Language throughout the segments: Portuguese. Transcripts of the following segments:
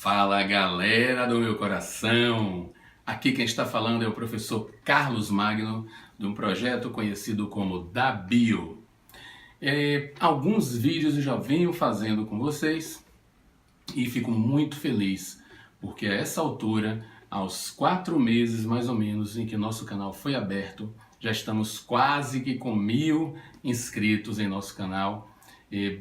Fala galera do meu coração! Aqui quem está falando é o professor Carlos Magno, de um projeto conhecido como Da Bio. Alguns vídeos eu já venho fazendo com vocês e fico muito feliz, porque a essa altura, aos 4 meses mais ou menos em que nosso canal foi aberto, já estamos quase que com 1000 inscritos em nosso canal,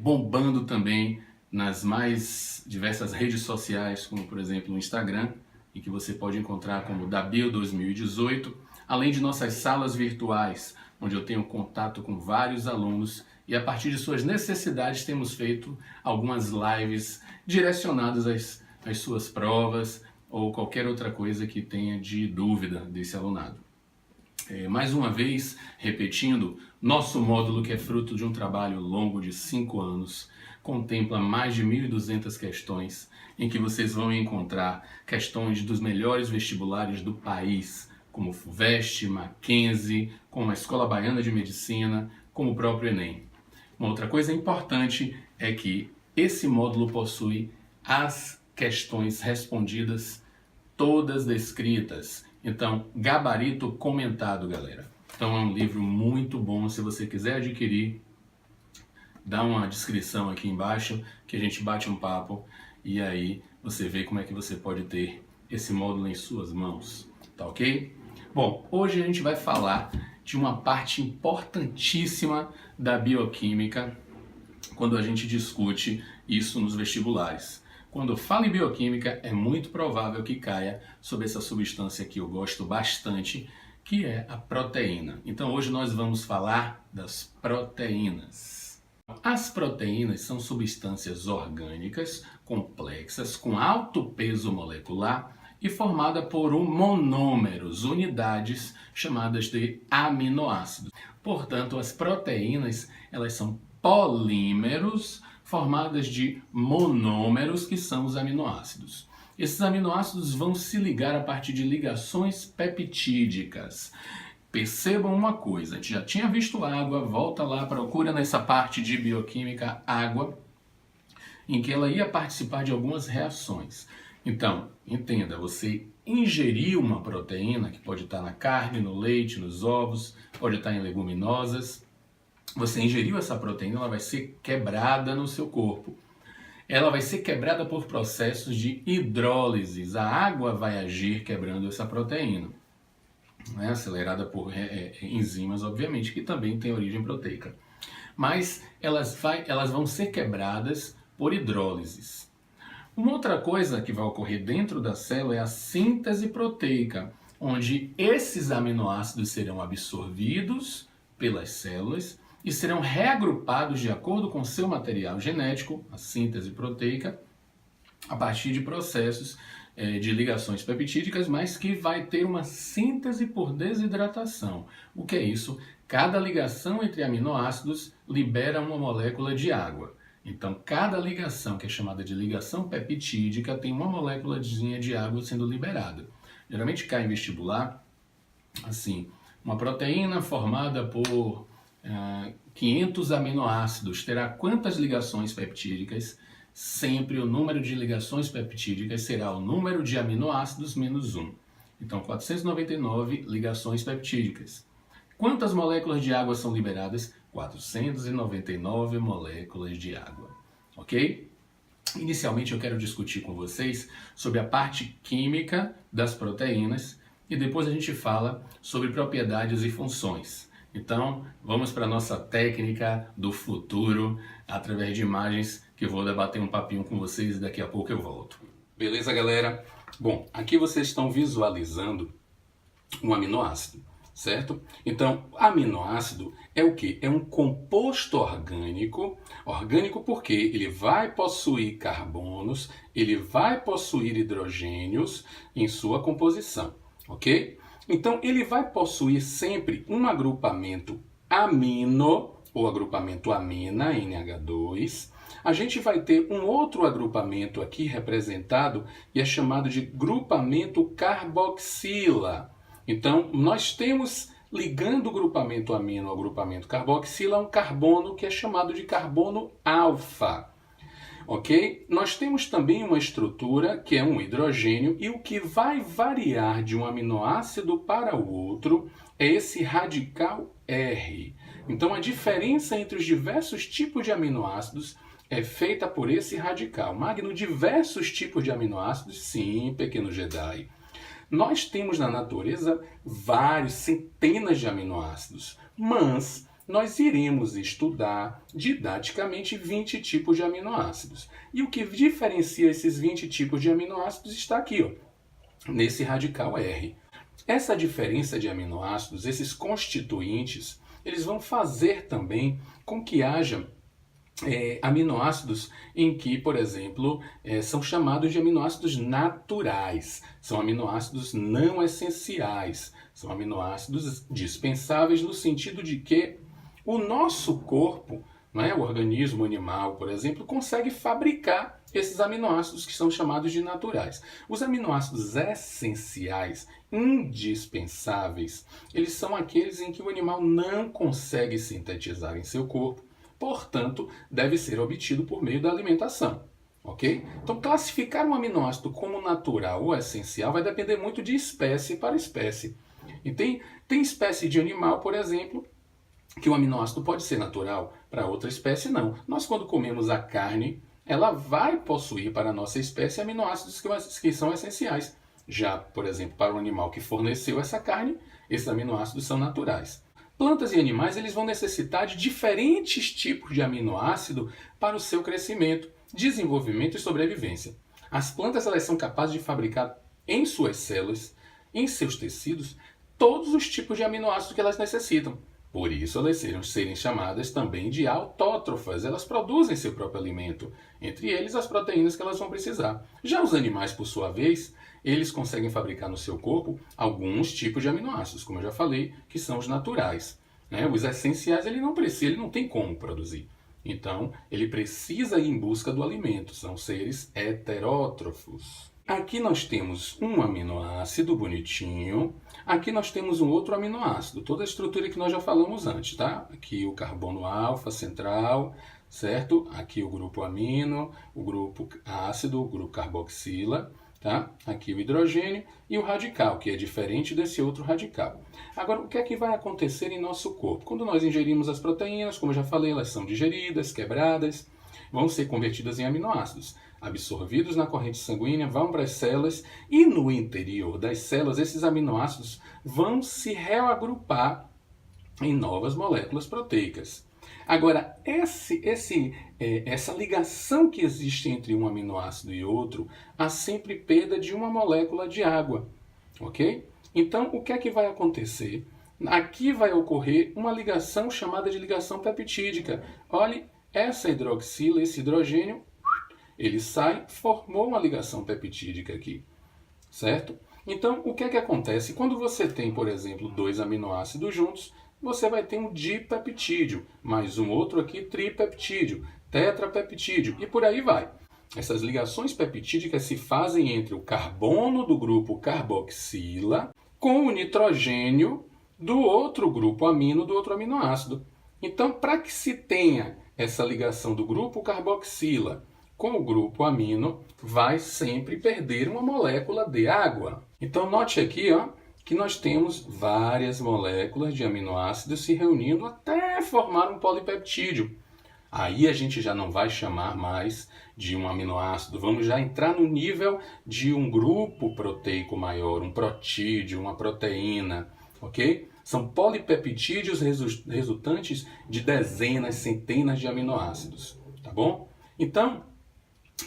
bombando também nas mais diversas redes sociais, como por exemplo o Instagram, em que você pode encontrar como Dabio 2018, além de nossas salas virtuais, onde eu tenho contato com vários alunos e a partir de suas necessidades temos feito algumas lives direcionadas às suas provas ou qualquer outra coisa que tenha de dúvida desse alunado. Mais uma vez, repetindo, nosso módulo, que é fruto de um trabalho longo de 5 anos, contempla mais de 1.200 questões, em que vocês vão encontrar questões dos melhores vestibulares do país, como o FUVEST, Mackenzie, como a Escola Baiana de Medicina, como o próprio Enem. Uma outra coisa importante é que esse módulo possui as questões respondidas, todas descritas. Então, gabarito comentado, galera. Então é um livro muito bom. Se você quiser adquirir, dá uma descrição aqui embaixo que a gente bate um papo e aí você vê como é que você pode ter esse módulo em suas mãos, tá ok? Bom, hoje a gente vai falar de uma parte importantíssima da bioquímica quando a gente discute isso nos vestibulares. Quando eu falo em bioquímica, é muito provável que caia sobre essa substância que eu gosto bastante, que é a proteína. Então hoje nós vamos falar das proteínas. As proteínas são substâncias orgânicas complexas com alto peso molecular e formada por monômeros, unidades chamadas de aminoácidos. Portanto, as proteínas, elas são polímeros formadas de monômeros, que são os aminoácidos. Esses aminoácidos vão se ligar a partir de ligações peptídicas. Percebam uma coisa, a gente já tinha visto água, volta lá, procura nessa parte de bioquímica água, em que ela ia participar de algumas reações. Então, entenda, você ingeriu uma proteína, que pode estar na carne, no leite, nos ovos, pode estar em leguminosas. Você ingeriu essa proteína, ela vai ser quebrada no seu corpo. Ela vai ser quebrada por processos de hidrólise. A água vai agir quebrando essa proteína, acelerada por enzimas, obviamente, que também tem origem proteica. Mas elas vão ser quebradas por hidrólises. Uma outra coisa que vai ocorrer dentro da célula é a síntese proteica, onde esses aminoácidos serão absorvidos pelas células e serão reagrupados de acordo com seu material genético, a síntese proteica, a partir de processos de ligações peptídicas, mas que vai ter uma síntese por desidratação. O que é isso? Cada ligação entre aminoácidos libera uma molécula de água. Então, cada ligação, que é chamada de ligação peptídica, tem uma moléculazinha de água sendo liberada. Geralmente cai em vestibular, assim, uma proteína formada por 500 aminoácidos terá quantas ligações peptídicas? Sempre o número de ligações peptídicas será o número de aminoácidos menos 1. Então, 499 ligações peptídicas. Quantas moléculas de água são liberadas? 499 moléculas de água. Ok? Inicialmente eu quero discutir com vocês sobre a parte química das proteínas e depois a gente fala sobre propriedades e funções. Então, vamos para a nossa técnica do futuro, através de imagens, que eu vou debater um papinho com vocês e daqui a pouco eu volto. Beleza, galera? Bom, aqui vocês estão visualizando um aminoácido, certo? Então, aminoácido é o quê? É um composto orgânico. Orgânico porque ele vai possuir carbonos, ele vai possuir hidrogênios em sua composição, ok? Então, ele vai possuir sempre um agrupamento amino, ou agrupamento amina, NH2. A gente vai ter um outro agrupamento aqui representado e é chamado de grupamento carboxila. Então, nós temos, ligando o grupamento amino ao grupamento carboxila, um carbono que é chamado de carbono alfa. Ok? Nós temos também uma estrutura que é um hidrogênio e o que vai variar de um aminoácido para o outro é esse radical R. Então a diferença entre os diversos tipos de aminoácidos é feita por esse radical. Magno, diversos tipos de aminoácidos? Sim, pequeno Jedi. Nós temos na natureza vários, centenas de aminoácidos, mas nós iremos estudar didaticamente 20 tipos de aminoácidos. E o que diferencia esses 20 tipos de aminoácidos está aqui, ó, nesse radical R. Essa diferença de aminoácidos, esses constituintes, eles vão fazer também com que haja aminoácidos em que, por exemplo, são chamados de aminoácidos naturais. São aminoácidos não essenciais. São aminoácidos dispensáveis no sentido de que o nosso corpo, né, o organismo animal, por exemplo, consegue fabricar esses aminoácidos que são chamados de naturais. Os aminoácidos essenciais, indispensáveis, eles são aqueles em que o animal não consegue sintetizar em seu corpo, portanto, deve ser obtido por meio da alimentação. Ok? Então, classificar um aminoácido como natural ou essencial vai depender muito de espécie para espécie. E tem espécie de animal, por exemplo, que o aminoácido pode ser natural, para outra espécie não. Nós, quando comemos a carne, ela vai possuir para a nossa espécie aminoácidos que são essenciais. Já, por exemplo, para o animal que forneceu essa carne, esses aminoácidos são naturais. Plantas e animais eles vão necessitar de diferentes tipos de aminoácido para o seu crescimento, desenvolvimento e sobrevivência. As plantas elas são capazes de fabricar em suas células, em seus tecidos, todos os tipos de aminoácidos que elas necessitam. Por isso, elas serem chamadas também de autótrofas. Elas produzem seu próprio alimento, entre eles as proteínas que elas vão precisar. Já os animais, por sua vez, eles conseguem fabricar no seu corpo alguns tipos de aminoácidos, como eu já falei, que são os naturais. Os essenciais ele não precisa, ele não tem como produzir. Então, ele precisa ir em busca do alimento. São seres heterótrofos. Aqui nós temos um aminoácido bonitinho. Aqui nós temos um outro aminoácido. Toda a estrutura que nós já falamos antes, tá? Aqui o carbono alfa central, certo? Aqui o grupo amino, o grupo ácido, o grupo carboxila, tá? Aqui o hidrogênio e o radical, que é diferente desse outro radical. Agora, o que é que vai acontecer em nosso corpo? Quando nós ingerimos as proteínas, como eu já falei, elas são digeridas, quebradas, vão ser convertidas em aminoácidos. Absorvidos na corrente sanguínea, vão para as células e no interior das células esses aminoácidos vão se reagrupar em novas moléculas proteicas. Agora, essa ligação que existe entre um aminoácido e outro, há sempre perda de uma molécula de água, ok? Então, o que é que vai acontecer? Aqui vai ocorrer uma ligação chamada de ligação peptídica. Olhe, essa hidroxila, esse hidrogênio, ele sai, formou uma ligação peptídica aqui, certo? Então, o que é que acontece? Quando você tem, por exemplo, dois aminoácidos juntos, você vai ter um dipeptídeo, mais um outro aqui, tripeptídeo, tetrapeptídeo, e por aí vai. Essas ligações peptídicas se fazem entre o carbono do grupo carboxila com o nitrogênio do outro grupo amino, do outro aminoácido. Então, para que se tenha essa ligação do grupo carboxila com o grupo amino, vai sempre perder uma molécula de água. Então, note aqui, ó, que nós temos várias moléculas de aminoácidos se reunindo até formar um polipeptídeo. Aí a gente já não vai chamar mais de um aminoácido, vamos já entrar no nível de um grupo proteico maior, um protídeo, uma proteína, ok? São polipeptídeos resultantes de dezenas, centenas de aminoácidos, tá bom? Então,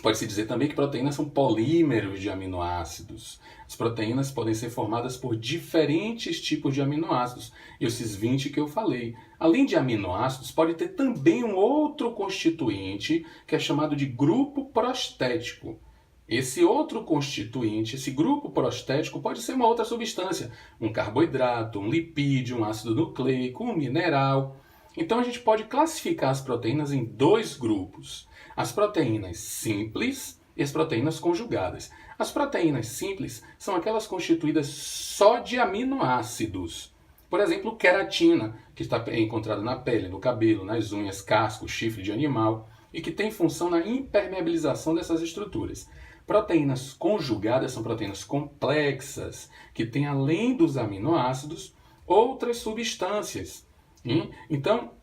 pode-se dizer também que proteínas são polímeros de aminoácidos. As proteínas podem ser formadas por diferentes tipos de aminoácidos, esses 20 que eu falei. Além de aminoácidos, pode ter também um outro constituinte que é chamado de grupo prostético. Esse outro constituinte, esse grupo prostético, pode ser uma outra substância, um carboidrato, um lipídio, um ácido nucleico, um mineral. Então a gente pode classificar as proteínas em dois grupos. As proteínas simples e as proteínas conjugadas. As proteínas simples são aquelas constituídas só de aminoácidos. Por exemplo, queratina, que está encontrada na pele, no cabelo, nas unhas, casco, chifre de animal. e que tem função na impermeabilização dessas estruturas. Proteínas conjugadas são proteínas complexas, que têm, além dos aminoácidos, outras substâncias. Então,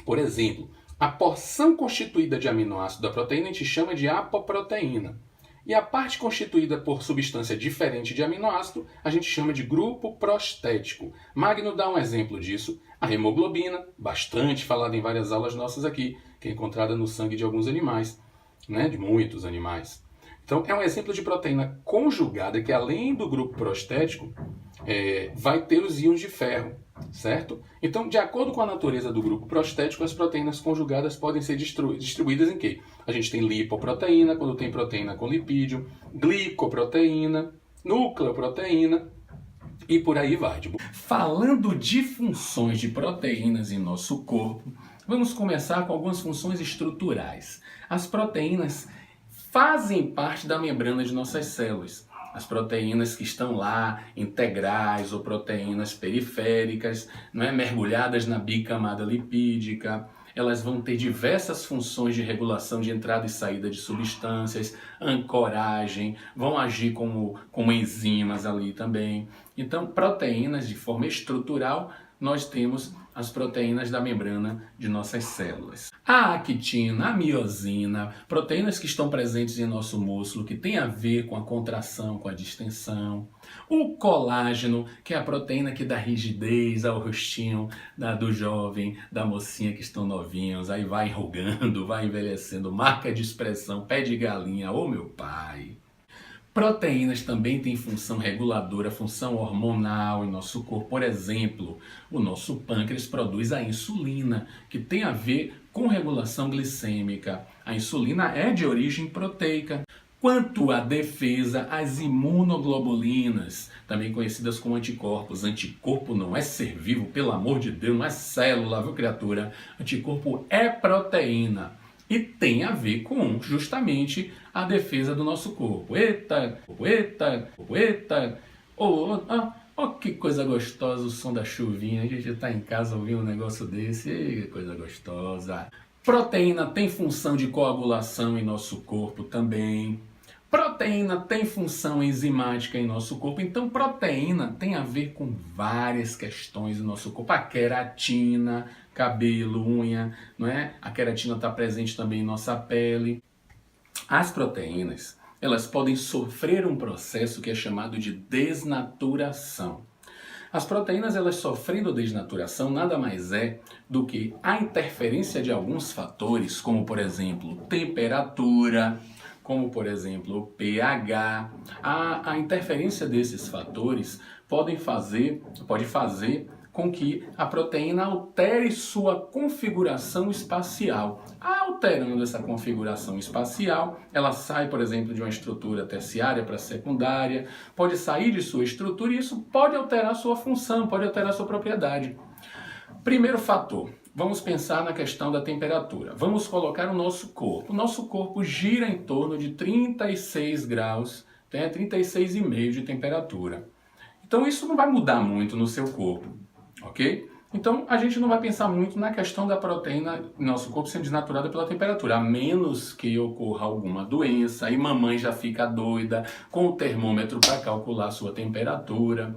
por exemplo, a porção constituída de aminoácido da proteína a gente chama de apoproteína. E a parte constituída por substância diferente de aminoácido a gente chama de grupo prostético. Magno dá um exemplo disso. A hemoglobina, bastante falada em várias aulas nossas aqui, que é encontrada no sangue de alguns animais, né? De muitos animais. Então, é um exemplo de proteína conjugada que, além do grupo prostético, vai ter os íons de ferro, certo? Então, de acordo com a natureza do grupo prostético, as proteínas conjugadas podem ser distribuídas em quê? A gente tem lipoproteína, quando tem proteína com lipídio, glicoproteína, nucleoproteína e por aí vai. Falando de funções de proteínas em nosso corpo, vamos começar com algumas funções estruturais. As proteínas fazem parte da membrana de nossas células. As proteínas que estão lá, integrais ou proteínas periféricas, mergulhadas na bicamada lipídica, elas vão ter diversas funções de regulação de entrada e saída de substâncias, ancoragem, vão agir como enzimas ali também. Então, proteínas de forma estrutural, nós temos as proteínas da membrana de nossas células. A actina, a miosina, proteínas que estão presentes em nosso músculo, que tem a ver com a contração, com a distensão. O colágeno, que é a proteína que dá rigidez ao rostinho do jovem, da mocinha que estão novinhos, aí vai enrugando, vai envelhecendo, marca de expressão, pé de galinha, ô meu pai. Proteínas também têm função reguladora, função hormonal em nosso corpo. Por exemplo, o nosso pâncreas produz a insulina, que tem a ver com regulação glicêmica. A insulina é de origem proteica. Quanto à defesa, as imunoglobulinas, também conhecidas como anticorpos. Anticorpo não é ser vivo, pelo amor de Deus, não é célula, viu, criatura? Anticorpo é proteína. E tem a ver com, justamente, a defesa do nosso corpo. Eita, eita, eita. Oh, que coisa gostosa o som da chuvinha. A gente está em casa ouvindo um negócio desse. Que coisa gostosa. Proteína tem função de coagulação em nosso corpo também. Proteína tem função enzimática em nosso corpo. Então, proteína tem a ver com várias questões do nosso corpo. A queratina, cabelo, unha, não é? A queratina está presente também em nossa pele. As proteínas, elas podem sofrer um processo que é chamado de desnaturação. As proteínas, elas sofrendo desnaturação, nada mais é do que a interferência de alguns fatores, como, por exemplo, temperatura, como, por exemplo, o pH. A interferência desses fatores pode fazer com que a proteína altere sua configuração espacial. Alterando essa configuração espacial, ela sai, por exemplo, de uma estrutura terciária para secundária, pode sair de sua estrutura e isso pode alterar sua função, pode alterar sua propriedade. Primeiro fator, vamos pensar na questão da temperatura. Vamos colocar o nosso corpo. O nosso corpo gira em torno de 36 graus, 36,5 de temperatura. Então isso não vai mudar muito no seu corpo, ok? Então a gente não vai pensar muito na questão da proteína no nosso corpo sendo desnaturada pela temperatura, a menos que ocorra alguma doença e mamãe já fica doida com o termômetro para calcular a sua temperatura.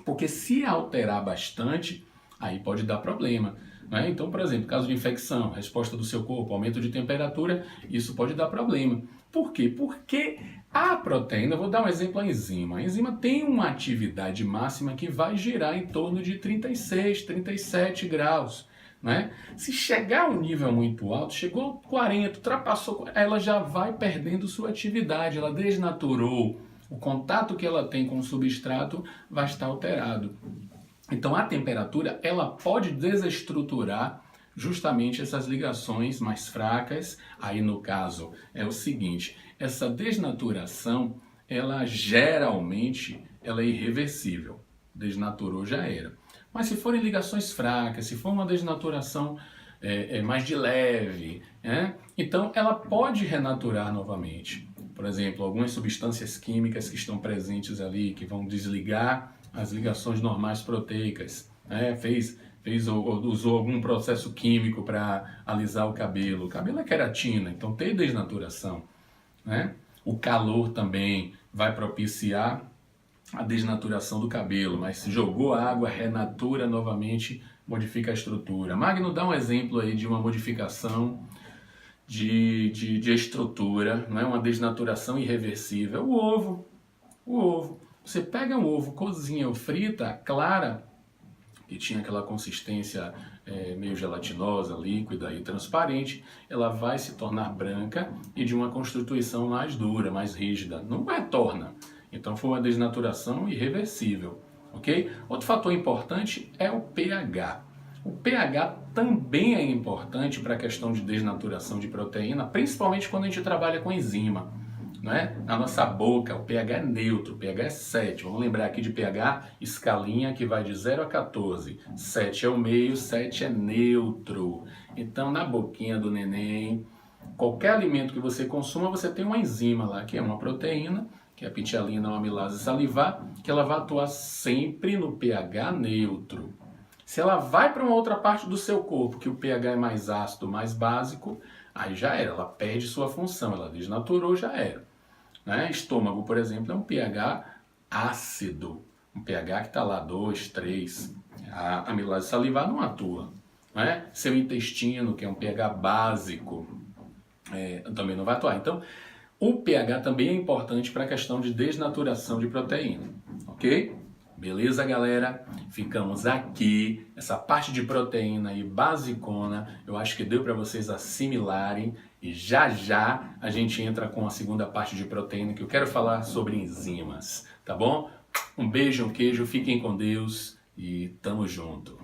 Porque se alterar bastante, aí pode dar problema. Né? Então, por exemplo, caso de infecção, resposta do seu corpo, aumento de temperatura, isso pode dar problema. Por quê? Porque a proteína, vou dar um exemplo, a enzima. A enzima tem uma atividade máxima que vai girar em torno de 36, 37 graus. Né? Se chegar a um nível muito alto, chegou a 40, ultrapassou, ela já vai perdendo sua atividade, ela desnaturou. O contato que ela tem com o substrato vai estar alterado. Então a temperatura, ela pode desestruturar justamente essas ligações mais fracas. Aí no caso é o seguinte, essa desnaturação, ela geralmente ela é irreversível. Desnaturou, já era. Mas se forem ligações fracas, se for uma desnaturação mais de leve, então ela pode renaturar novamente. Por exemplo, algumas substâncias químicas que estão presentes ali, que vão desligar as ligações normais proteicas. usou algum processo químico para alisar o cabelo. O cabelo é queratina, então tem desnaturação, né? O calor também vai propiciar a desnaturação do cabelo, mas se jogou água, renatura novamente, modifica a estrutura. Magno dá um exemplo aí de uma modificação de estrutura, não é? Uma desnaturação irreversível. O ovo. Você pega um ovo, cozinha ou frita, clara, que tinha aquela consistência meio gelatinosa, líquida e transparente, ela vai se tornar branca e de uma constituição mais dura, mais rígida. Não retorna. Então foi uma desnaturação irreversível, ok? Outro fator importante é o pH. O pH também é importante para a questão de desnaturação de proteína, principalmente quando a gente trabalha com enzima. Né? Na nossa boca, o pH é neutro, o pH é 7. Vamos lembrar aqui de pH, escalinha que vai de 0 a 14. 7 é o meio, 7 é neutro. Então, na boquinha do neném, qualquer alimento que você consuma, você tem uma enzima lá, que é uma proteína, que é a pitialina ou amilase salivar, que ela vai atuar sempre no pH neutro. Se ela vai para uma outra parte do seu corpo, que o pH é mais ácido, mais básico, aí já era, ela perde sua função, ela desnaturou, já era. Né? Estômago, por exemplo, é um pH ácido, um pH que está lá 2, 3. A amilase salivar não atua. Né? Seu intestino, que é um pH básico, também não vai atuar. Então, o pH também é importante para a questão de desnaturação de proteína, ok? Beleza, galera? Ficamos aqui. Essa parte de proteína aí basicona, eu acho que deu para vocês assimilarem. E já já a gente entra com a segunda parte de proteína, que eu quero falar sobre enzimas, tá bom? Um beijo, um queijo, fiquem com Deus e tamo junto.